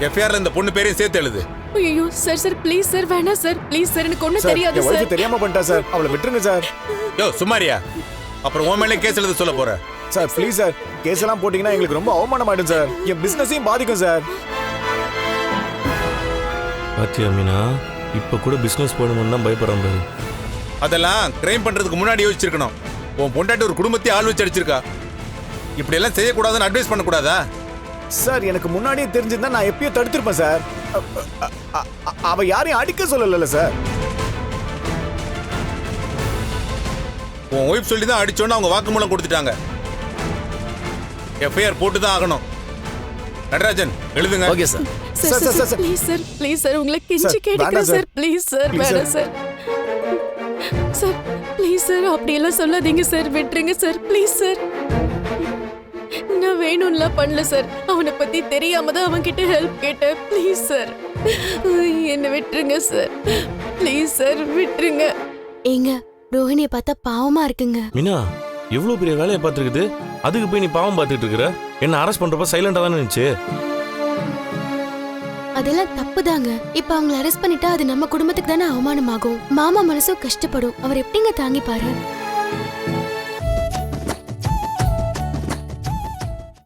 எஃப்ஐஆர்ல இந்த பொண்ணு பேரையும் சேர்த்து எழுது. ஐயோ சார் சார் ப்ளீஸ் சார் வேணாம் சார் ப்ளீஸ் சார் எனக்கு ஒன்றும் தெரியாது என் சார். ஒய்ஃப் தெரியாம பண்ணிட்டா சார், அவளை விட்டுருங்க சார். யோ சுமாரியா, அப்புறம் உன் மேலே கேஸ் எழுத சொல்ல போற. சார் ப்ளீஸ் சார், கேஸ் எல்லாம் போட்டீங்கன்னா எங்களுக்கு ரொம்ப அவமானம் ஆயிடும் சார், என் பிசினஸையும் பாதிக்கும் சார். பாத்தியா மீனா, இப்ப கூட பிசினஸ் போடணும்னு தான் பயப்படுறான் பாரு. அதெல்லாம் கிரைம் பண்றதுக்கு முன்னாடி யோசிச்சிருக்கணும். உன் பொண்டாட்டி ஒரு குடும்பத்தை ஆள் வச்சு அடிச்சிருக்கா. இப்படி எல்லாம் செய்யக்கூடாதுன்னு அட்வைஸ் பண்ணக்கூடாதா? சார் எனக்கு முன்னாடியே தெரிஞ்சிருந்தா நான் எப்பயோ தடுத்திருப்பேன் சார். அவ யாரையும் அடிக்க சொல்லல சார். உன் ஒய்ஃப் சொல்லி தான் அடிச்சோன்னு அவங்க வாக்குமூலம் கொடுத்துட்டாங்க. எஃப்ஐஆர் போட்டு தான் ஆகணும். நடராஜன் எழுதுங்க. Okay sir. Sir sir sir please sir please sir உங்களை கெஞ்சி கேட்கிறேன் சார் ப்ளீஸ் சார் வேணாம் சார். சார் ப்ளீஸ் சார் அப்படியெல்லாம் சொல்லாதீங்க சார், விட்டுருங்க சார் ப்ளீஸ் சார். நான் வேணும்லாம் பண்ணல சார், அவனை பத்தி தெரியாம தான் அவன் கிட்ட ஹெல்ப் கேட்டேன். ப்ளீஸ் சார் என்ன விட்டுருங்க சார் ப்ளீஸ் சார் விட்டுருங்க. ஏங்க ரோஹிணியை பார்த்தா பாவமா இருக்குங்க. மீனா எவ்வளவு பெரிய வேலையை பார்த்துருக்குது, அதுக்கு போய் நீ பாவம் பார்த்துட்டு இருக்கிற. என்ன அரெஸ்ட் பண்றப்ப சைலண்டா தானே இருந்துச்சு. அதெல்லாம் தப்புதாங்க. இப்ப அவங்களை அரெஸ்ட் பண்ணிட்டா அது நம்ம குடும்பத்துக்கு தானே அவமானமாகும். மாமா மனசும் கஷ்டப்படும். அவர் எப்படிங்க தாங்கிப்பாரு?